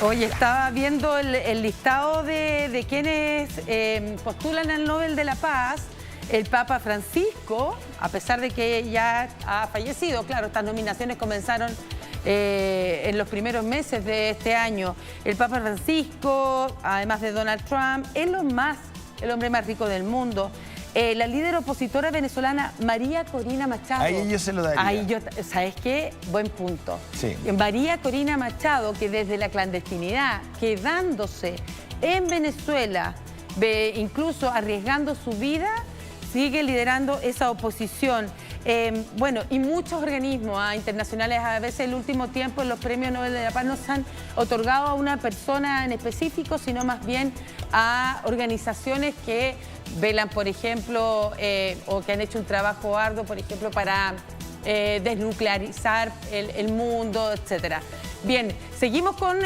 Oye, estaba viendo el listado de quienes postulan al Nobel de la Paz. El Papa Francisco, a pesar de que ya ha fallecido, claro, estas nominaciones comenzaron en los primeros meses de este año. El Papa Francisco, además de Donald Trump, el hombre más rico del mundo. La líder opositora venezolana María Corina Machado. Ahí yo se lo daría. Ahí yo, ¿sabes qué? Buen punto. Sí. María Corina Machado, que desde la clandestinidad, quedándose en Venezuela, incluso arriesgando su vida, sigue liderando esa oposición. Bueno, y muchos organismos internacionales, a veces en el último tiempo en los premios Nobel de la Paz no se han otorgado a una persona en específico, sino más bien a organizaciones que velan, por ejemplo, o que han hecho un trabajo arduo, por ejemplo, para desnuclearizar el mundo, etcétera. Bien, seguimos con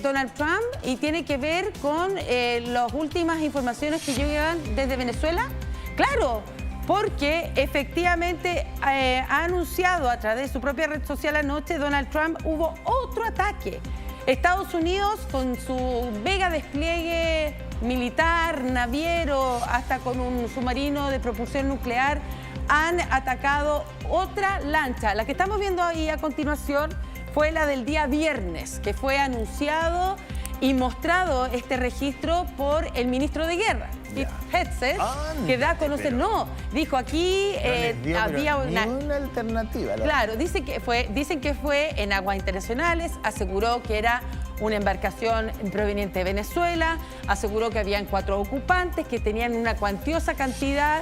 Donald Trump y tiene que ver con las últimas informaciones que llegan desde Venezuela. Claro, porque efectivamente ha anunciado a través de su propia red social anoche, Donald Trump, hubo otro ataque. Estados Unidos, con su mega despliegue militar, naviero, hasta con un submarino de propulsión nuclear, han atacado otra lancha. La que estamos viendo ahí a continuación fue la del día viernes, que fue anunciado y mostrado este registro por el ministro de Guerra, Pete Hegseth, que da a conocer, dijo aquí había una alternativa. Claro, dicen que fue en aguas internacionales, aseguró que era una embarcación proveniente de Venezuela, aseguró que habían 4 ocupantes que tenían una cuantiosa cantidad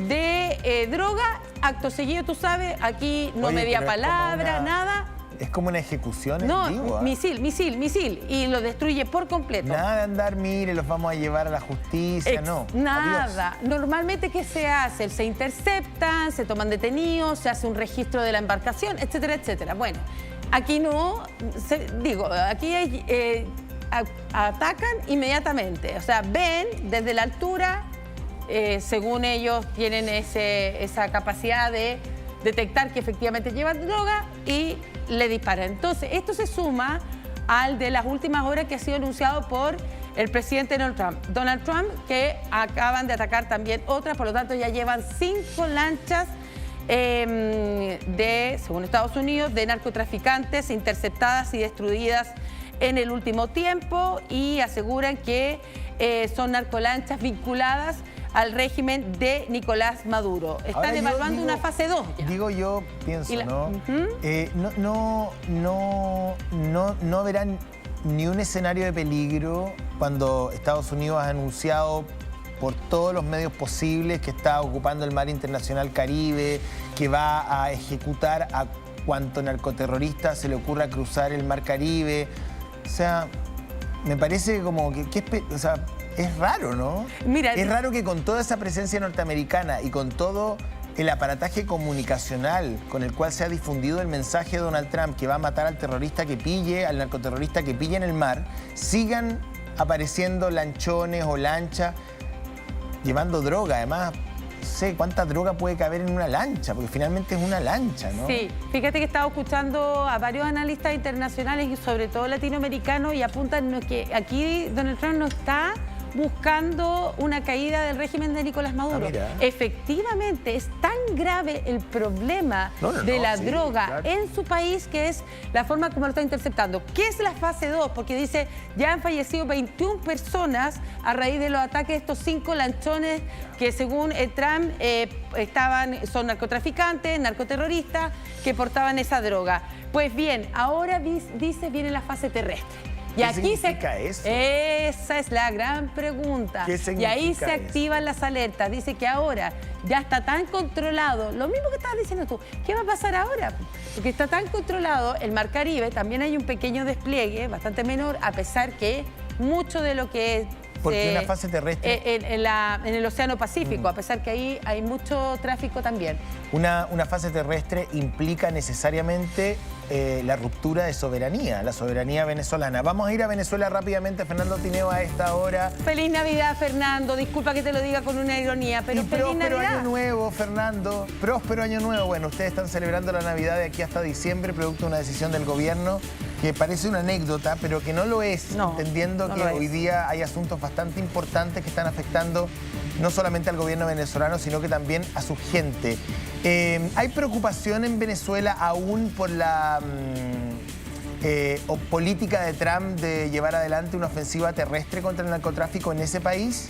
de droga. Acto seguido, tú sabes, aquí no media palabra, nada. Es como una ejecución no, en vivo. Misil, y lo destruye por completo. Nada de andar, mire, los vamos a llevar a la justicia, no. Nada. Adiós. Normalmente, ¿qué se hace? Se interceptan, se toman detenidos, se hace un registro de la embarcación, etcétera, etcétera. Bueno, aquí no, aquí atacan inmediatamente. O sea, ven desde la altura, según ellos tienen esa capacidad de detectar que efectivamente llevan droga y le disparan. Entonces, esto se suma al de las últimas horas que ha sido anunciado por el presidente Donald Trump, que acaban de atacar también otras, por lo tanto ya llevan 5 lanchas según Estados Unidos, de narcotraficantes interceptadas y destruidas en el último tiempo, y aseguran que son narcolanchas vinculadas al régimen de Nicolás Maduro. Están evaluando una fase 2 ya. Pienso, no verán ni un escenario de peligro cuando Estados Unidos ha anunciado por todos los medios posibles que está ocupando el mar internacional Caribe, que va a ejecutar a cuanto narcoterrorista se le ocurra cruzar el mar Caribe. O sea, me parece como es raro, ¿no? Mira, es raro que con toda esa presencia norteamericana y con todo el aparataje comunicacional con el cual se ha difundido el mensaje de Donald Trump que va a matar al terrorista que pille, al narcoterrorista que pille en el mar, sigan apareciendo lanchones o lanchas llevando droga. Además, no sé cuánta droga puede caber en una lancha, porque finalmente es una lancha, ¿no? Sí, fíjate que he estado escuchando a varios analistas internacionales y sobre todo latinoamericanos, y apuntan que aquí Donald Trump no está buscando una caída del régimen de Nicolás Maduro. Efectivamente, es tan grave el problema de la droga en su país, que es la forma como lo está interceptando. ¿Qué es la fase 2? Porque dice, ya han fallecido 21 personas a raíz de los ataques de estos 5 lanchones que según Trump son narcotraficantes, narcoterroristas que portaban esa droga. Pues bien, ahora dice viene la fase terrestre. Y ¿Qué aquí significa eso? Esa es la gran pregunta. ¿Qué significa y ahí se activan las alertas. Dice que ahora ya está tan controlado, lo mismo que estabas diciendo tú, ¿qué va a pasar ahora? Porque está tan controlado el mar Caribe, también hay un pequeño despliegue, bastante menor, a pesar que mucho de lo que porque una fase terrestre en el Océano Pacífico, a pesar que ahí hay mucho tráfico también. Una fase terrestre implica necesariamente la ruptura de soberanía, la soberanía venezolana. Vamos a ir a Venezuela rápidamente, Fernando Tineo, a esta hora. Feliz Navidad, Fernando. Disculpa que te lo diga con una ironía, pero feliz Navidad. Próspero Año Nuevo, Fernando. Próspero Año Nuevo. Bueno, ustedes están celebrando la Navidad de aquí hasta diciembre, producto de una decisión del gobierno. que parece una anécdota, pero que no lo es, entendiendo que hoy día hay asuntos bastante importantes que están afectando no solamente al gobierno venezolano, sino que también a su gente. ¿Hay preocupación en Venezuela aún por la política de Trump de llevar adelante una ofensiva terrestre contra el narcotráfico en ese país?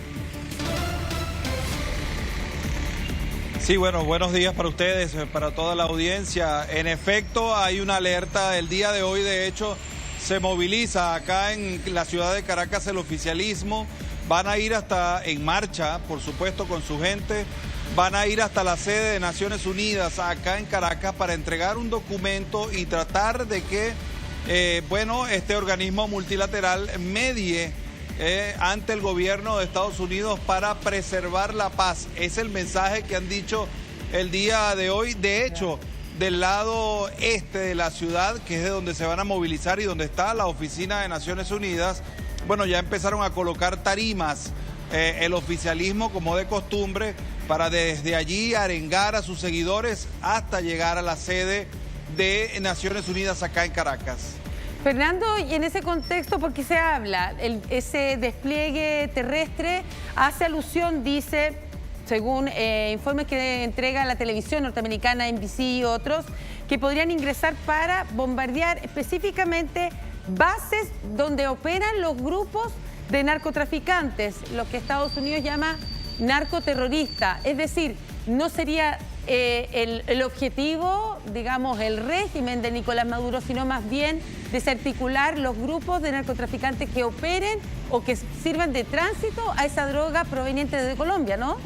Sí, bueno, buenos días para ustedes, para toda la audiencia. En efecto, hay una alerta. El día de hoy, de hecho, se moviliza acá en la ciudad de Caracas el oficialismo. Van a ir hasta en marcha, por supuesto, con su gente. Van a ir hasta la sede de Naciones Unidas acá en Caracas para entregar un documento y tratar de que, este organismo multilateral medie ante el gobierno de Estados Unidos para preservar la paz. Es el mensaje que han dicho el día de hoy. De hecho, del lado este de la ciudad, que es de donde se van a movilizar y donde está la oficina de Naciones Unidas, bueno, ya empezaron a colocar tarimas el oficialismo, como de costumbre, para desde allí arengar a sus seguidores hasta llegar a la sede de Naciones Unidas acá en Caracas. Fernando, y en ese contexto, ¿por qué se habla? Ese despliegue terrestre hace alusión, dice, según informes que entrega la televisión norteamericana, NBC y otros, que podrían ingresar para bombardear específicamente bases donde operan los grupos de narcotraficantes, lo que Estados Unidos llama narcoterrorista. Es decir, no sería el objetivo, digamos, el régimen de Nicolás Maduro, sino más bien desarticular los grupos de narcotraficantes que operen o que sirvan de tránsito a esa droga proveniente de Colombia, ¿no?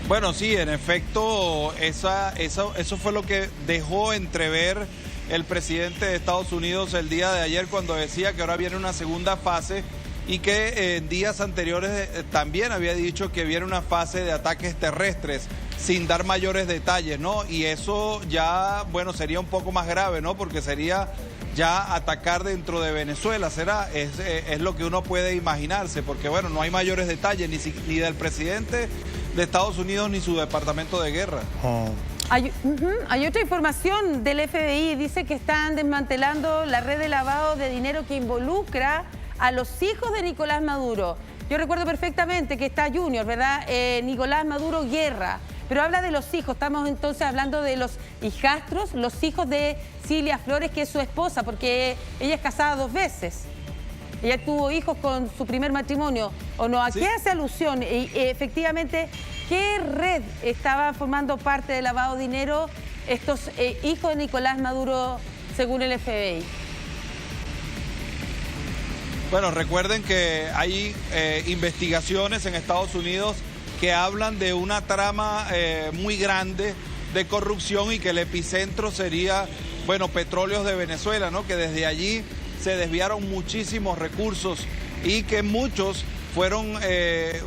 Bueno, sí, en efecto, eso fue lo que dejó entrever el presidente de Estados Unidos el día de ayer cuando decía que ahora viene una segunda fase y que en días anteriores también había dicho que viene una fase de ataques terrestres sin dar mayores detalles, ¿no? Y eso ya, bueno, sería un poco más grave, ¿no? Porque sería ya atacar dentro de Venezuela, ¿será? Es lo que uno puede imaginarse, porque bueno, no hay mayores detalles ni del presidente de Estados Unidos ni su departamento de guerra. Hay otra información del FBI, dice que están desmantelando la red de lavado de dinero que involucra a los hijos de Nicolás Maduro. Yo recuerdo perfectamente que está Junior, ¿verdad? Nicolás Maduro Guerra, pero habla de los hijos. Estamos entonces hablando de los hijastros, los hijos de Cilia Flores, que es su esposa, porque ella es casada 2 veces. Ella tuvo hijos con su primer matrimonio, ¿o no? ¿A qué hace alusión? Y, efectivamente, ¿qué red estaba formando parte del lavado de dinero estos hijos de Nicolás Maduro, según el FBI? Bueno, recuerden que hay investigaciones en Estados Unidos que hablan de una trama muy grande de corrupción y que el epicentro sería, bueno, Petróleos de Venezuela, ¿no? Que desde allí se desviaron muchísimos recursos y que muchos fueron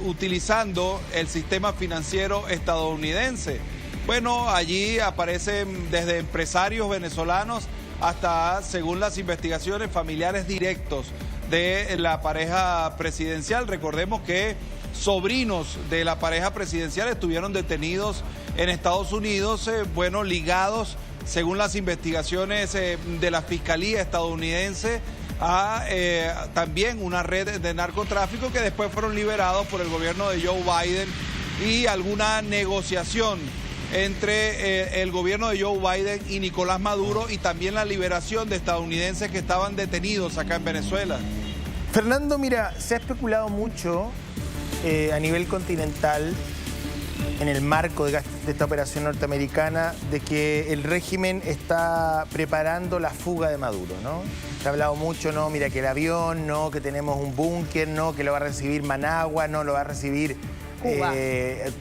utilizando el sistema financiero estadounidense. Bueno, allí aparecen desde empresarios venezolanos hasta, según las investigaciones, familiares directos de la pareja presidencial. Recordemos que sobrinos de la pareja presidencial estuvieron detenidos en Estados Unidos, bueno, ligados, según las investigaciones de la Fiscalía estadounidense, a también una red de narcotráfico que después fueron liberados por el gobierno de Joe Biden y alguna negociación entre el gobierno de Joe Biden y Nicolás Maduro y también la liberación de estadounidenses que estaban detenidos acá en Venezuela. Fernando, mira, se ha especulado mucho a nivel continental en el marco de esta operación norteamericana de que el régimen está preparando la fuga de Maduro, ¿no? Se ha hablado mucho, ¿no? Mira, que el avión, ¿no? Que tenemos un búnker, ¿no? Que lo va a recibir Managua, ¿no? Lo va a recibir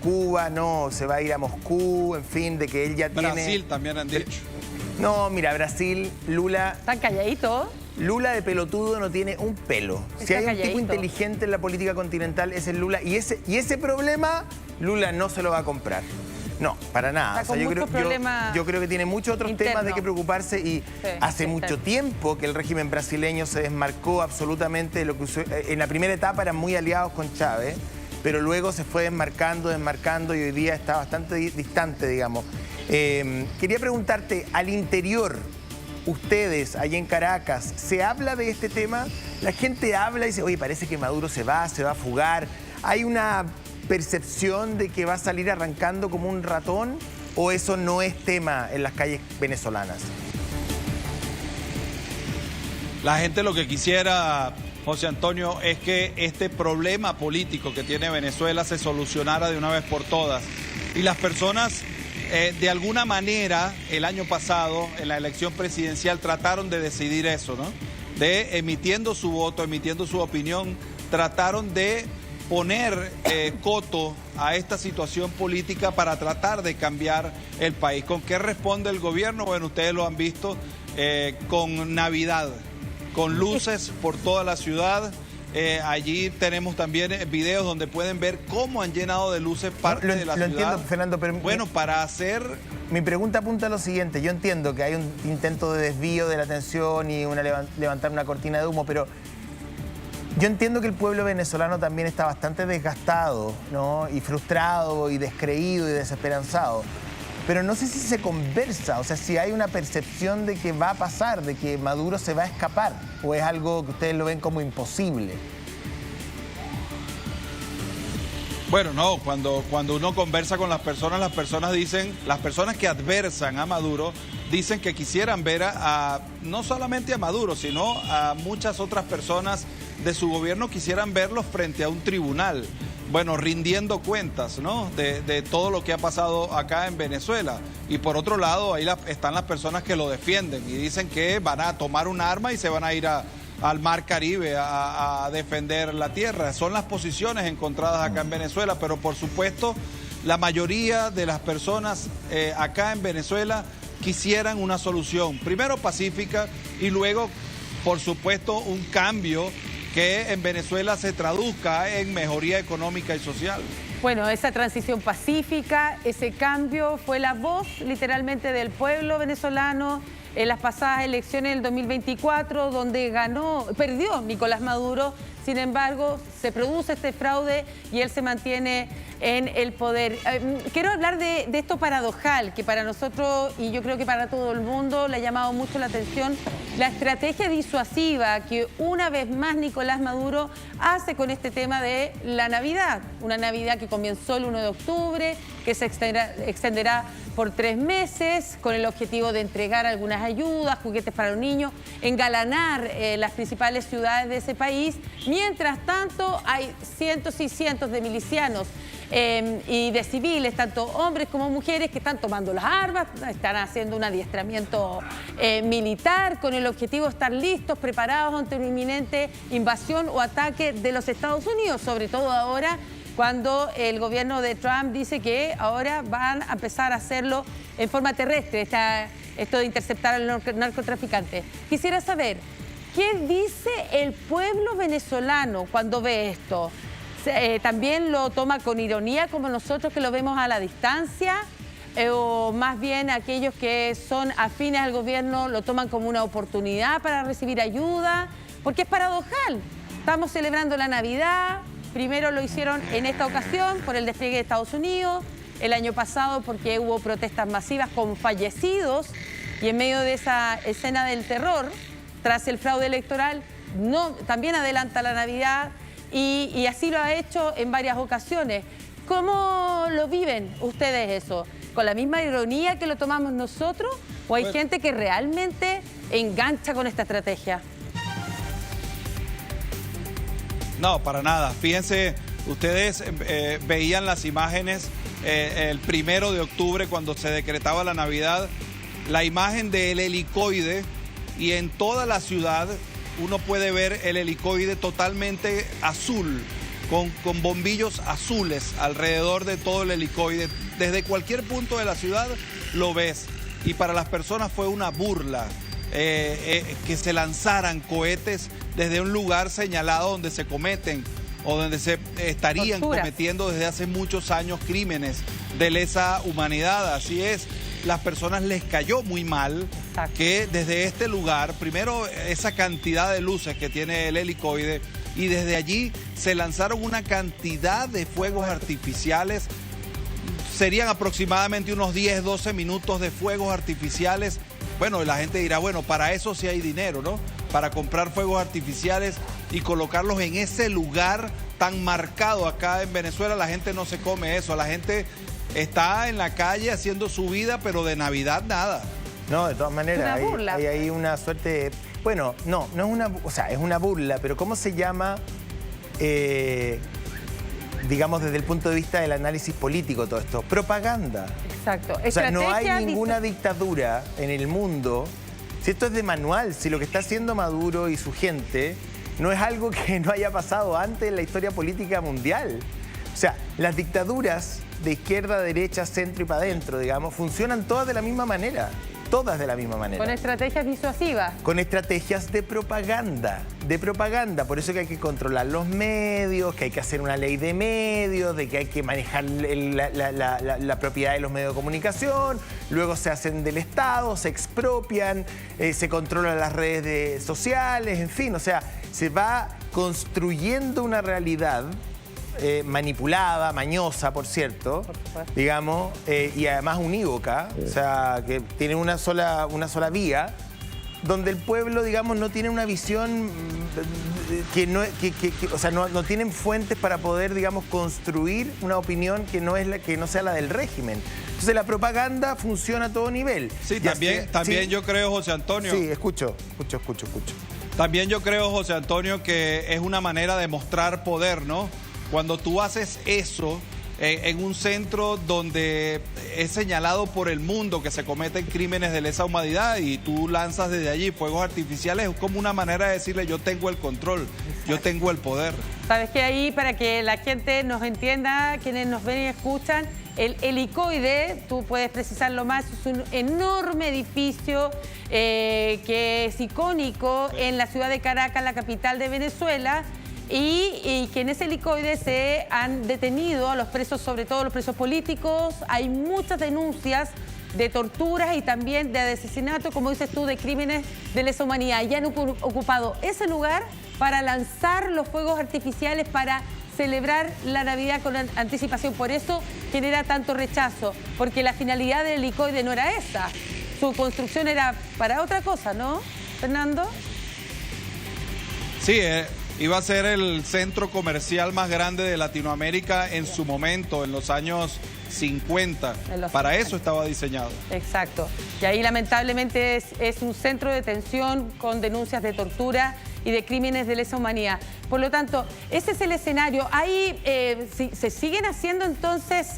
Cuba, no, se va a ir a Moscú, en fin, de que él ya tiene... Brasil también han dicho. No, mira, Brasil, Lula... ¿Están calladitos? Lula de pelotudo no tiene un pelo. Si hay un tipo inteligente en la política continental es el Lula. Y ese problema, Lula no se lo va a comprar. No, para nada. O sea, yo creo que tiene muchos otros temas de que preocuparse y hace mucho tiempo que el régimen brasileño se desmarcó absolutamente de lo que en la primera etapa eran muy aliados con Chávez, pero luego se fue desmarcando y hoy día está bastante distante, digamos. Quería preguntarte, al interior, ustedes, allá en Caracas, ¿se habla de este tema? La gente habla y dice, oye, parece que Maduro se va a fugar. ¿Hay una percepción de que va a salir arrancando como un ratón? ¿O eso no es tema en las calles venezolanas? La gente lo que quisiera, José Antonio, es que este problema político que tiene Venezuela se solucionara de una vez por todas. Y las personas, de alguna manera, el año pasado, en la elección presidencial, trataron de decidir eso, ¿no? Emitiendo su voto, emitiendo su opinión, trataron de poner coto a esta situación política para tratar de cambiar el país. ¿Con qué responde el gobierno? Bueno, ustedes lo han visto, con Navidad, con luces por toda la ciudad. Allí tenemos también videos donde pueden ver cómo han llenado de luces parte de la ciudad. Lo entiendo, Fernando, pero... Bueno, para hacer... Mi pregunta apunta a lo siguiente. Yo entiendo que hay un intento de desvío de la atención y levantar una cortina de humo, pero yo entiendo que el pueblo venezolano también está bastante desgastado, ¿no? Y frustrado y descreído y desesperanzado. Pero no sé si se conversa, o sea, si hay una percepción de que va a pasar, de que Maduro se va a escapar, o es algo que ustedes lo ven como imposible. Bueno, no, cuando uno conversa con las personas dicen, las personas que adversan a Maduro, dicen que quisieran ver no solamente a Maduro, sino a muchas otras personas de su gobierno, quisieran verlos frente a un tribunal. Bueno, rindiendo cuentas, ¿no? De todo lo que ha pasado acá en Venezuela. Y por otro lado, ahí están las personas que lo defienden y dicen que van a tomar un arma y se van a ir al Mar Caribe a defender la tierra. Son las posiciones encontradas acá en Venezuela, pero por supuesto, la mayoría de las personas acá en Venezuela quisieran una solución, primero pacífica y luego, por supuesto, un cambio que en Venezuela se traduzca en mejoría económica y social. Bueno, esa transición pacífica, ese cambio fue la voz literalmente del pueblo venezolano en las pasadas elecciones del 2024, donde perdió Nicolás Maduro. Sin embargo, se produce este fraude y él se mantiene en el poder. Quiero hablar de esto paradojal, que para nosotros, y yo creo que para todo el mundo, le ha llamado mucho la atención la estrategia disuasiva que una vez más Nicolás Maduro hace con este tema de la Navidad. Una Navidad que comenzó el 1 de octubre, que se extenderá por 3 meses, con el objetivo de entregar algunas ayudas, juguetes para los niños, engalanar las principales ciudades de ese país. Mientras tanto, hay cientos y cientos de milicianos y de civiles, tanto hombres como mujeres, que están tomando las armas, están haciendo un adiestramiento militar con el objetivo de estar listos, preparados ante una inminente invasión o ataque de los Estados Unidos, sobre todo ahora cuando el gobierno de Trump dice que ahora van a empezar a hacerlo en forma terrestre, esto de interceptar al narcotraficante. Quisiera saber, ¿qué dice el pueblo venezolano cuando ve esto? ¿También lo toma con ironía como nosotros que lo vemos a la distancia? ¿O más bien aquellos que son afines al gobierno lo toman como una oportunidad para recibir ayuda? Porque es paradojal. Estamos celebrando la Navidad. Primero lo hicieron en esta ocasión por el despliegue de Estados Unidos. El año pasado porque hubo protestas masivas con fallecidos. Y en medio de esa escena del terror, tras el fraude electoral, también adelanta la Navidad. Y así lo ha hecho en varias ocasiones. ¿Cómo lo viven ustedes eso? ¿Con la misma ironía que lo tomamos nosotros? ¿O hay gente que realmente engancha con esta estrategia? No, para nada. Fíjense, ustedes veían las imágenes el 1 de octubre cuando se decretaba la Navidad, la imagen del helicoide, y en toda la ciudad uno puede ver el helicoide totalmente azul, con bombillos azules alrededor de todo el helicoide. Desde cualquier punto de la ciudad lo ves. Y para las personas fue una burla que se lanzaran cohetes desde un lugar señalado donde se cometen o donde se estarían cometiendo desde hace muchos años crímenes de lesa humanidad. Así es, las personas les cayó muy mal que desde este lugar, primero esa cantidad de luces que tiene el helicoide, y desde allí se lanzaron una cantidad de fuegos artificiales serían aproximadamente unos 10, 12 minutos de fuegos artificiales. Bueno, la gente dirá, bueno, para eso sí hay dinero, ¿no? Para comprar fuegos artificiales y colocarlos en ese lugar tan marcado acá en Venezuela. La gente no se come eso, la gente está en la calle haciendo su vida, pero de Navidad nada. No, de todas maneras, Una burla. hay una suerte de... Bueno, no es una... O sea, es una burla, pero ¿cómo se llama, digamos, desde el punto de vista del análisis político todo esto? Propaganda. Exacto. O sea, no hay Estrategia ninguna dictadura en el mundo, si esto es de manual, si lo que está haciendo Maduro y su gente no es algo que no haya pasado antes en la historia política mundial. O sea, las dictaduras de izquierda, derecha, centro y para adentro, digamos, funcionan todas de la misma manera. Todas de la misma manera. con estrategias disuasivas. Con estrategias de propaganda. Por eso que hay que controlar los medios, que hay que hacer una ley de medios, de que hay que manejar la propiedad de los medios de comunicación, luego se hacen del Estado, se expropian, se controlan las redes sociales, en fin, o sea, se va construyendo una realidad manipulada, mañosa, por cierto, digamos, y además unívoca, o sea, que tiene una sola vía, donde el pueblo, digamos, no tiene una visión o sea, no tienen fuentes para poder, digamos, construir una opinión que no sea la del régimen. Entonces la propaganda funciona a todo nivel. Sí, también ¿sí? Yo creo, José Antonio. Sí, escucho. También yo creo, José Antonio, que es una manera de mostrar poder, ¿no? Cuando tú haces eso en un centro donde es señalado por el mundo que se cometen crímenes de lesa humanidad y tú lanzas desde allí fuegos artificiales, es como una manera de decirle yo tengo el control, yo tengo el poder. Sabes que ahí, para que la gente nos entienda, quienes nos ven y escuchan, el helicoide, tú puedes precisarlo más, es un enorme edificio que es icónico en la ciudad de Caracas, la capital de Venezuela, y que en ese helicoide se han detenido a los presos, sobre todo los presos políticos. Hay muchas denuncias de torturas y también de asesinato, como dices tú, de crímenes de lesa humanidad. Y han ocupado ese lugar para lanzar los fuegos artificiales, para celebrar la Navidad con anticipación. Por eso genera tanto rechazo, porque la finalidad del helicoide no era esa. Su construcción era para otra cosa, ¿no, Fernando? Sí, iba a ser el centro comercial más grande de Latinoamérica en su momento, en los años 50. Para eso estaba diseñado. Exacto. Y ahí lamentablemente es un centro de detención con denuncias de tortura y de crímenes de lesa humanidad. Por lo tanto, ese es el escenario. Ahí se siguen haciendo entonces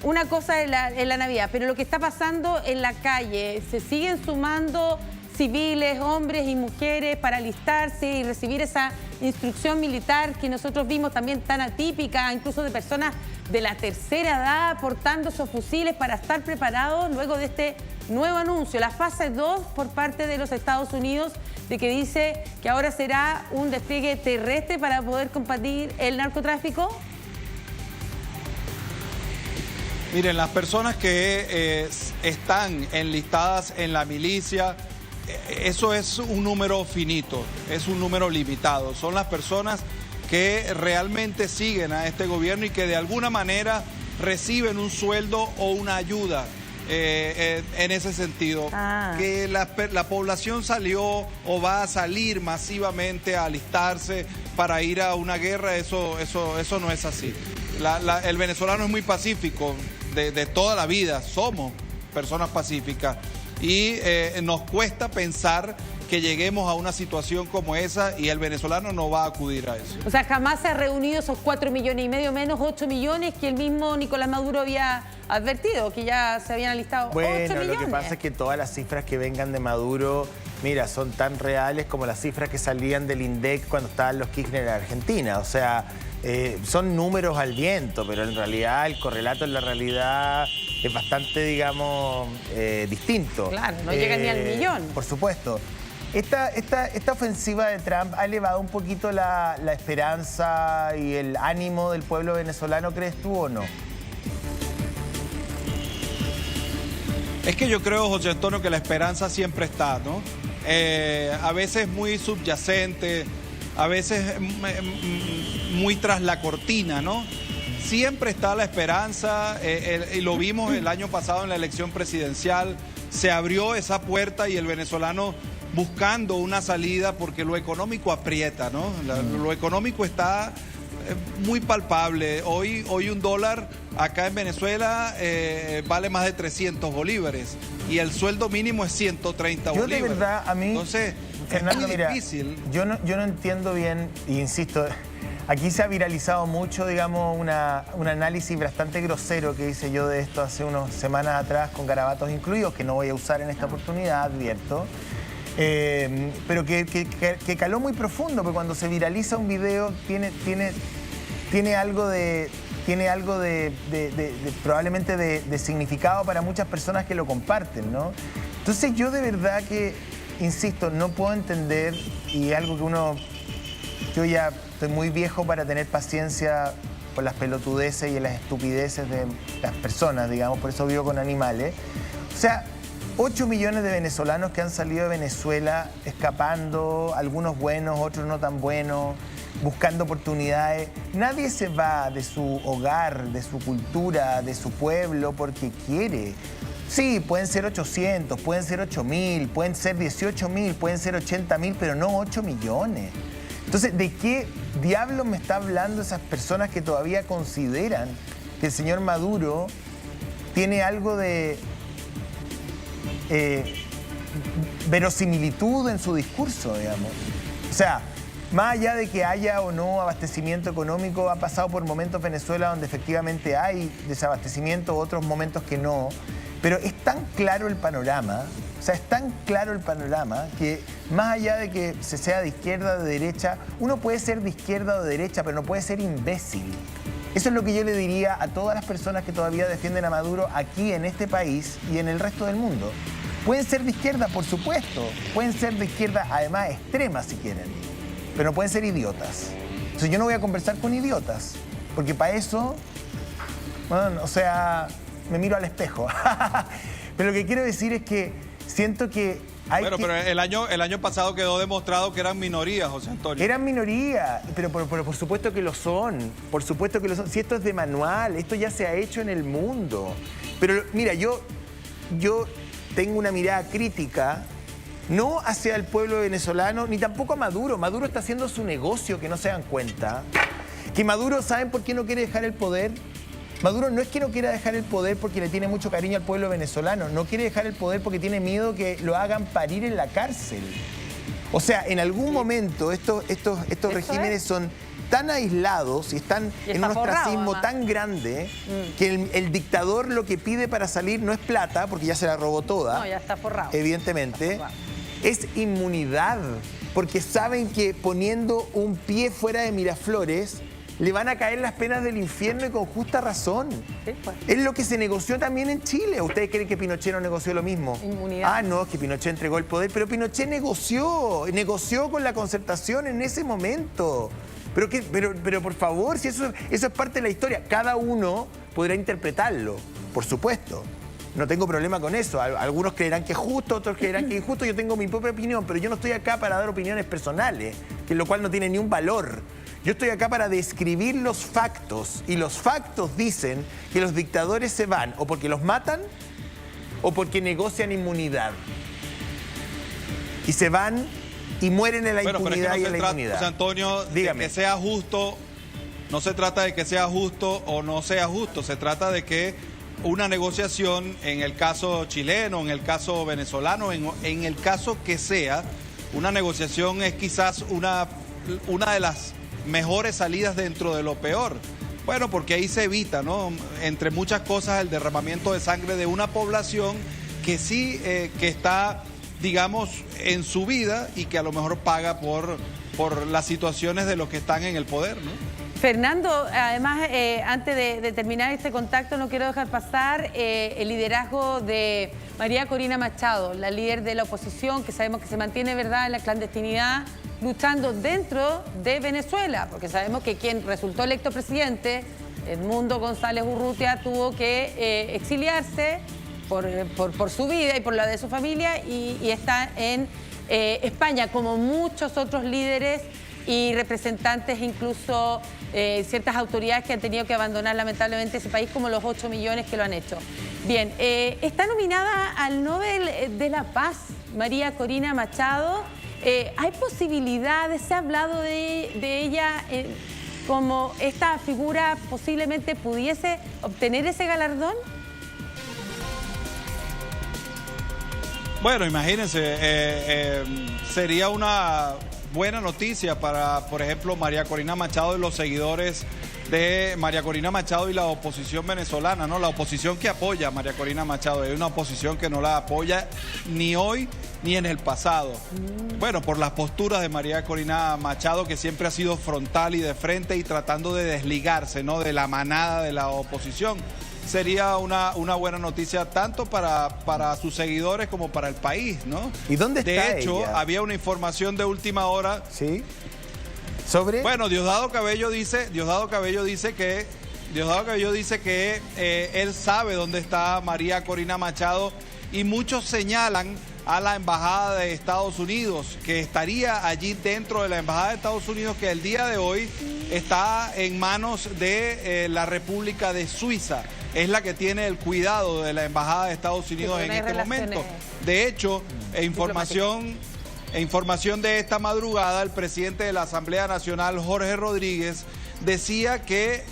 una cosa en la Navidad, pero lo que está pasando en la calle, se siguen sumando civiles, hombres y mujeres para alistarse y recibir esa instrucción militar que nosotros vimos también tan atípica, incluso de personas de la tercera edad portando esos fusiles para estar preparados luego de este nuevo anuncio, la fase 2 por parte de los Estados Unidos, de que dice que ahora será un despliegue terrestre para poder combatir el narcotráfico. Miren, las personas que están enlistadas en la milicia, eso es un número finito, es un número limitado. Son las personas que realmente siguen a este gobierno y que de alguna manera reciben un sueldo o una ayuda en ese sentido. Que la población salió o va a salir masivamente a alistarse para ir a una guerra, eso no es así. El venezolano es muy pacífico de toda la vida, somos personas pacíficas. Y nos cuesta pensar que lleguemos a una situación como esa y el venezolano no va a acudir a eso. O sea, jamás se han reunido esos 4,5 millones, menos 8 millones que el mismo Nicolás Maduro había advertido, que ya se habían alistado 8 millones. Bueno, lo que pasa es que todas las cifras que vengan de Maduro, mira, son tan reales como las cifras que salían del INDEC cuando estaban los Kirchner en Argentina. O sea, son números al viento, pero en realidad el correlato en la realidad es bastante, digamos, distinto. Claro, no llega ni al millón. Por supuesto. Esta ofensiva de Trump ha elevado un poquito la esperanza y el ánimo del pueblo venezolano, ¿crees tú o no? Es que yo creo, José Antonio, que la esperanza siempre está, ¿no? A veces muy subyacente, a veces muy tras la cortina, ¿no? siempre está la esperanza, y lo vimos el año pasado en la elección presidencial, se abrió esa puerta y el venezolano buscando una salida porque lo económico aprieta, ¿no? Lo económico está muy palpable. Hoy un dólar acá en Venezuela vale más de 300 bolívares y el sueldo mínimo es 130 bolívares. Yo de verdad, a mí, entonces, Fernando, es muy mira, difícil. Yo no entiendo bien, e insisto, aquí se ha viralizado mucho, digamos, un análisis bastante grosero que hice yo de esto hace unas semanas atrás, con garabatos incluidos, que no voy a usar en esta oportunidad, advierto. Pero que caló muy profundo, porque cuando se viraliza un video tiene algo de probablemente de significado para muchas personas que lo comparten, ¿no? Entonces yo de verdad que, insisto, no puedo entender, y algo que yo ya estoy muy viejo para tener paciencia por las pelotudeces y las estupideces de las personas, digamos, por eso vivo con animales. O sea, 8 millones de venezolanos que han salido de Venezuela escapando, algunos buenos, otros no tan buenos, buscando oportunidades. Nadie se va de su hogar, de su cultura, de su pueblo porque quiere. Sí, pueden ser 800, pueden ser 8.000, pueden ser 18.000, pueden ser 80.000, pero no 8 millones. Entonces, ¿de qué diablos me está hablando esas personas que todavía consideran que el señor Maduro tiene algo de verosimilitud en su discurso, digamos? O sea, más allá de que haya o no abastecimiento económico, ha pasado por momentos Venezuela donde efectivamente hay desabastecimiento, otros momentos que no, pero es tan claro el panorama, o sea, es tan claro el panorama que más allá de que se sea de izquierda o de derecha, uno puede ser de izquierda o de derecha, pero no puede ser imbécil. Eso es lo que yo le diría a todas las personas que todavía defienden a Maduro aquí en este país y en el resto del mundo. Pueden ser de izquierda, por supuesto, pueden ser de izquierda, además extrema si quieren, pero no pueden ser idiotas. Entonces yo no voy a conversar con idiotas, porque para eso, bueno, o sea, me miro al espejo. Pero lo que quiero decir es que siento que hay pero el año pasado quedó demostrado que eran minorías, José Antonio. Eran minorías, pero por supuesto que lo son, por supuesto que lo son. Si esto es de manual, esto ya se ha hecho en el mundo. Pero mira, yo tengo una mirada crítica, no hacia el pueblo venezolano, ni tampoco a Maduro. Maduro está haciendo su negocio, que no se dan cuenta. Que Maduro, ¿saben por qué no quiere dejar el poder? Maduro no es que no quiera dejar el poder porque le tiene mucho cariño al pueblo venezolano, no quiere dejar el poder porque tiene miedo que lo hagan parir en la cárcel. O sea, en algún momento estos regímenes son tan aislados y están en un ostracismo tan grande que el dictador lo que pide para salir no es plata, porque ya se la robó toda. No, ya está forrado. Evidentemente. Está forrado. Es inmunidad, porque saben que poniendo un pie fuera de Miraflores le van a caer las penas del infierno y con justa razón. Sí, pues. Es lo que se negoció también en Chile. ¿Ustedes creen que Pinochet no negoció lo mismo? Inmunidad. Ah, no, es que Pinochet entregó el poder, pero Pinochet negoció con la Concertación en ese momento. Pero por favor, si eso es parte de la historia, cada uno podrá interpretarlo, por supuesto. No tengo problema con eso. Algunos creerán que es justo, otros creerán que es injusto. Yo tengo mi propia opinión, pero yo no estoy acá para dar opiniones personales, que lo cual no tiene ni un valor. Yo estoy acá para describir los factos, y los factos dicen que los dictadores se van o porque los matan o porque negocian inmunidad. Y se van y mueren en la impunidad y en la inmunidad. José Antonio, dígame. De que sea justo, no se trata de que sea justo o no sea justo, se trata de que una negociación, en el caso chileno, en el caso venezolano, en el caso que sea, una negociación es quizás una de las mejores salidas dentro de lo peor. Bueno, porque ahí se evita, ¿no? Entre muchas cosas, el derramamiento de sangre de una población que sí, que está, digamos, en su vida y que a lo mejor paga por las situaciones de los que están en el poder, ¿no? Fernando, además, antes de terminar este contacto, no quiero dejar pasar el liderazgo de María Corina Machado, la líder de la oposición, que sabemos que se mantiene, ¿verdad?, en la clandestinidad, luchando dentro de Venezuela, porque sabemos que quien resultó electo presidente, Edmundo González Urrutia, tuvo que exiliarse por su vida y por la de su familia y está en España, como muchos otros líderes y representantes, incluso ciertas autoridades que han tenido que abandonar lamentablemente ese país, como los 8 millones que lo han hecho. Bien, está nominada al Nobel de la Paz María Corina Machado. ¿Hay posibilidades, se ha hablado de ella como esta figura posiblemente pudiese obtener ese galardón? Bueno, imagínense, sería una buena noticia para, por ejemplo, María Corina Machado y los seguidores de María Corina Machado y la oposición venezolana, ¿no? La oposición que apoya a María Corina Machado. Hay una oposición que no la apoya ni hoy ni en el pasado. Bueno, por las posturas de María Corina Machado, que siempre ha sido frontal y de frente y tratando de desligarse, ¿no?, de la manada de la oposición. Sería una buena noticia tanto para sus seguidores como para el país, ¿no? ¿Y dónde está De hecho, ella? había una información de última hora. ¿Sí? ¿Sobre? Bueno, Diosdado Cabello dice que él sabe dónde está María Corina Machado y muchos señalan a la Embajada de Estados Unidos, que estaría allí dentro de la Embajada de Estados Unidos, que el día de hoy está en manos de la República de Suiza. Es la que tiene el cuidado de la Embajada de Estados Unidos en este momento. De hecho, información de esta madrugada, el presidente de la Asamblea Nacional, Jorge Rodríguez, decía que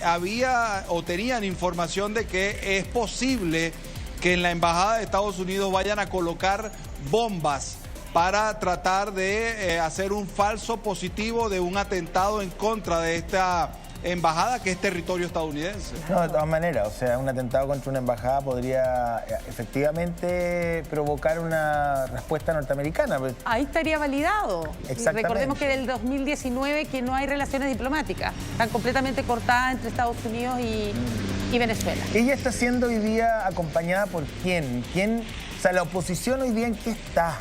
tenían información de que es posible que en la Embajada de Estados Unidos vayan a colocar bombas para tratar de hacer un falso positivo de un atentado en contra de esta embajada, que es territorio estadounidense. No, de todas maneras, o sea, un atentado contra una embajada podría efectivamente provocar una respuesta norteamericana. Ahí estaría validado. Exactamente. Recordemos que del 2019 que no hay relaciones diplomáticas, están completamente cortadas entre Estados Unidos y Venezuela. Ella está siendo hoy día acompañada por ¿quién? O sea, la oposición hoy día ¿en qué está?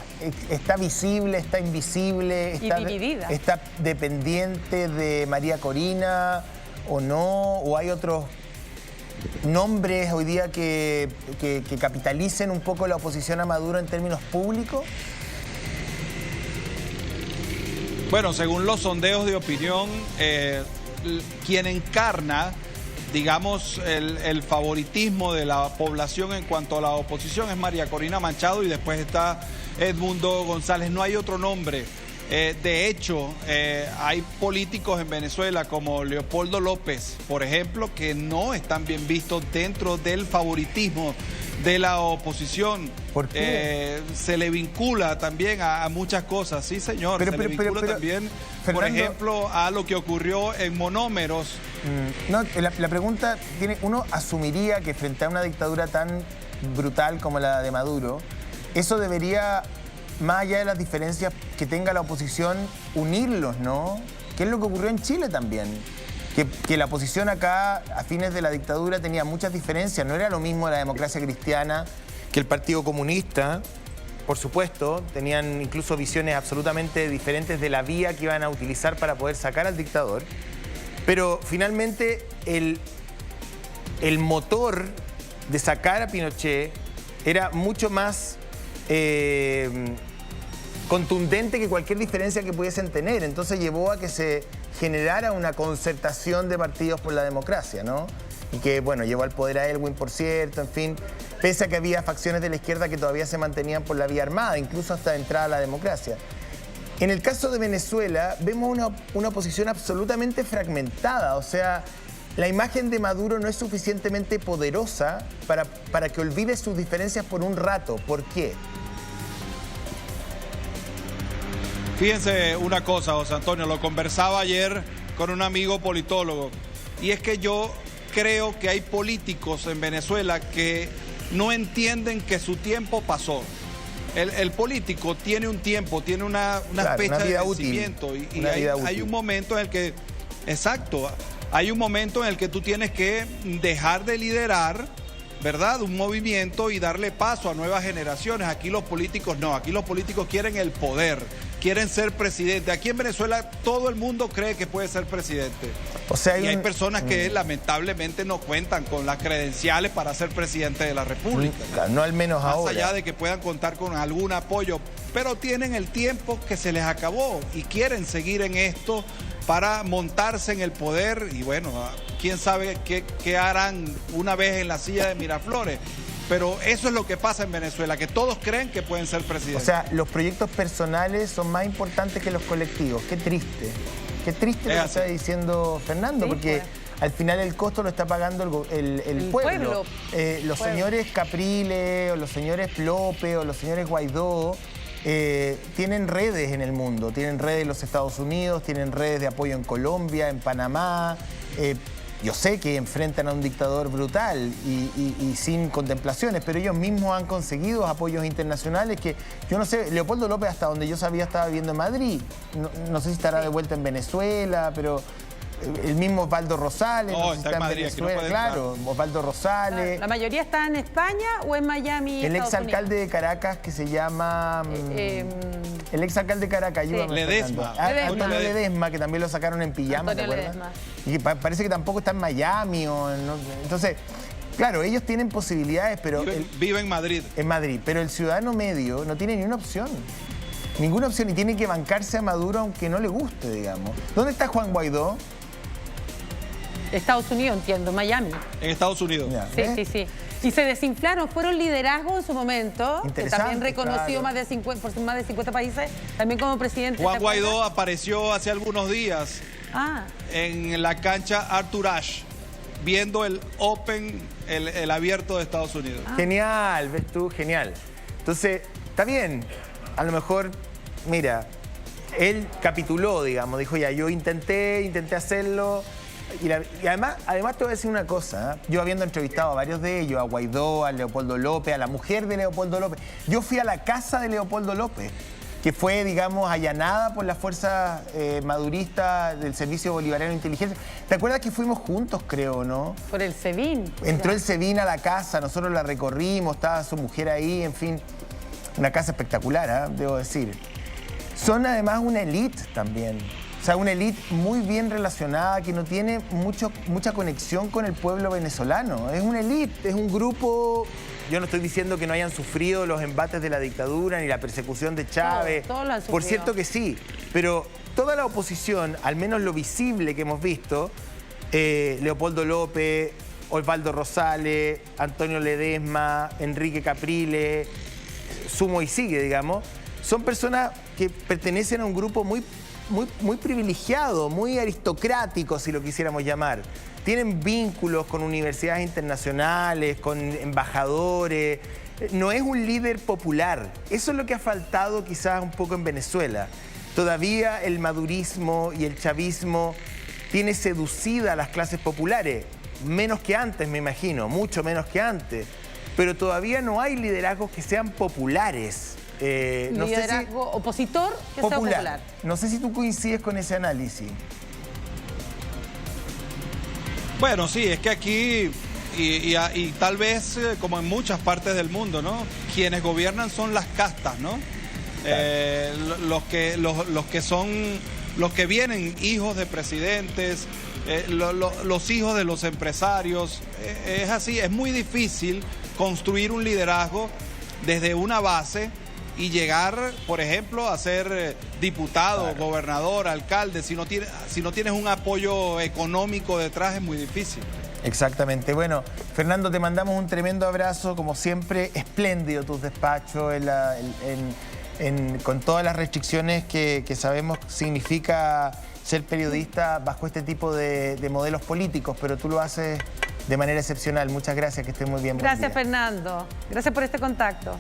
¿Está visible, está invisible? Está dividida. ¿Está dependiente de María Corina o no? ¿O hay otros nombres hoy día que capitalicen un poco la oposición a Maduro en términos públicos? Bueno, según los sondeos de opinión, quien encarna, digamos, el favoritismo de la población en cuanto a la oposición es María Corina Machado y después está Edmundo González. No hay otro nombre. De hecho, hay políticos en Venezuela como Leopoldo López, por ejemplo, que no están bien vistos dentro del favoritismo de la oposición. ¿Por qué? Se le vincula también a muchas cosas, sí señor, se le vincula también, Fernando, por ejemplo, a lo que ocurrió en Monómeros. No, la pregunta tiene, uno asumiría que frente a una dictadura tan brutal como la de Maduro, eso debería, más allá de las diferencias que tenga la oposición, unirlos, ¿no? ¿Qué es lo que ocurrió en Chile también? Que la oposición acá, a fines de la dictadura, tenía muchas diferencias. No era lo mismo la democracia cristiana que el Partido Comunista. Por supuesto, tenían incluso visiones absolutamente diferentes de la vía que iban a utilizar para poder sacar al dictador. Pero finalmente el motor de sacar a Pinochet era mucho más contundente que cualquier diferencia que pudiesen tener. Entonces llevó a que se generara una concertación de partidos por la democracia, ¿no? Y que, bueno, llevó al poder a Elwin, por cierto, en fin, pese a que había facciones de la izquierda que todavía se mantenían por la vía armada, incluso hasta entrada a la democracia. En el caso de Venezuela, vemos una oposición absolutamente fragmentada, o sea, la imagen de Maduro no es suficientemente poderosa para que olvide sus diferencias por un rato. ¿Por qué? Fíjense una cosa, José Antonio, lo conversaba ayer con un amigo politólogo, y es que yo creo que hay políticos en Venezuela que no entienden que su tiempo pasó. El político tiene un tiempo, tiene una fecha de vencimiento, y hay un momento en el que, exacto, hay un momento en el que tú tienes que dejar de liderar, ¿verdad?, un movimiento y darle paso a nuevas generaciones. Aquí los políticos no, aquí los políticos quieren el poder. quieren ser presidente. Aquí en Venezuela todo el mundo cree que puede ser presidente. O sea, hay personas que lamentablemente no cuentan con las credenciales para ser presidente de la República. No al menos Más ahora. allá de que puedan contar con algún apoyo, pero tienen el tiempo que se les acabó y quieren seguir en esto para montarse en el poder y bueno, quién sabe qué harán una vez en la silla de Miraflores. Pero eso es lo que pasa en Venezuela, que todos creen que pueden ser presidentes. O sea, los proyectos personales son más importantes que los colectivos. Qué triste. Qué triste lo que está diciendo Fernando, sí, porque al final el costo lo está pagando el pueblo. Los señores Capriles, o los señores López, o los señores Guaidó, tienen redes en el mundo. Tienen redes en los Estados Unidos, tienen redes de apoyo en Colombia, en Panamá. Yo sé que enfrentan a un dictador brutal y sin contemplaciones, pero ellos mismos han conseguido apoyos internacionales que, yo no sé, Leopoldo López hasta donde yo sabía estaba viviendo en Madrid, no sé si estará de vuelta en Venezuela, pero el mismo Osvaldo Rosales, no sé si está en Madrid, Venezuela, claro, Osvaldo Rosales. ¿La mayoría está en España o en Miami? El exalcalde de Caracas que se llama... el exalcalde de Caracas, ayúdame. Ledesma. Antonio Ledesma, que también lo sacaron en pijama, ¿te acuerdas? Y parece que tampoco está en Miami. Entonces, claro, ellos tienen posibilidades, pero... Vive en Madrid. En Madrid, pero el ciudadano medio no tiene ni una opción. Ninguna opción y tiene que bancarse a Maduro aunque no le guste, digamos. ¿Dónde está Juan Guaidó? Estados Unidos, entiendo, Miami. En Estados Unidos. Ya, Sí. Y se desinflaron, fueron liderazgos en su momento, que también reconocido claro. por más de 50 países, también como presidente. Juan Guaidó apareció hace algunos días Ah, en la cancha Arthur Ashe, viendo el Open, el abierto de Estados Unidos. Genial, ves tú, genial. Entonces, está bien. A lo mejor, mira, él capituló, digamos, dijo ya, yo intenté hacerlo. Y además te voy a decir una cosa, ¿eh? Yo habiendo entrevistado a varios de ellos, a Guaidó, a Leopoldo López, a la mujer de Leopoldo López, yo fui a la casa de Leopoldo López, que fue, digamos, allanada por las fuerzas maduristas del Servicio Bolivariano de Inteligencia. ¿Te acuerdas que fuimos juntos, creo, no? por el SEBIN. Entró el SEBIN a la casa, nosotros la recorrimos, estaba su mujer ahí, en fin. Una casa espectacular, ¿eh? Debo decir. Son además una élite también. O sea, una élite muy bien relacionada, que no tiene mucha conexión con el pueblo venezolano. Es una élite, es un grupo... Yo no estoy diciendo que no hayan sufrido los embates de la dictadura ni la persecución de Chávez. Todos lo han sufrido. Por cierto que sí, pero toda la oposición, al menos lo visible que hemos visto, Leopoldo López, Osvaldo Rosales, Antonio Ledesma, Enrique Capriles, sumo y sigue, digamos, son personas que pertenecen a un grupo muy privilegiado, muy aristocrático, si lo quisiéramos llamar. Tienen vínculos con universidades internacionales, con embajadores. No es un líder popular. Eso es lo que ha faltado quizás un poco en Venezuela. Todavía el madurismo y el chavismo tiene seducida a las clases populares. Menos que antes, me imagino, mucho menos que antes. Pero todavía no hay liderazgos que sean populares. Liderazgo opositor que sea popular. No sé si tú coincides con ese análisis. Bueno, sí, es que aquí, y tal vez como en muchas partes del mundo, ¿no? Quienes gobiernan son las castas, ¿no? Los que vienen hijos de presidentes, los hijos de los empresarios. Es así, es muy difícil construir un liderazgo desde una base y llegar, por ejemplo, a ser diputado, claro, gobernador, alcalde. Si no tienes un apoyo económico detrás, es muy difícil. Exactamente. Bueno, Fernando, te mandamos un tremendo abrazo, como siempre, espléndido tus despachos, con todas las restricciones que sabemos significa ser periodista bajo este tipo de modelos políticos, pero tú lo haces de manera excepcional. Muchas gracias, que estés muy bien. Gracias, Fernando. Gracias por este contacto.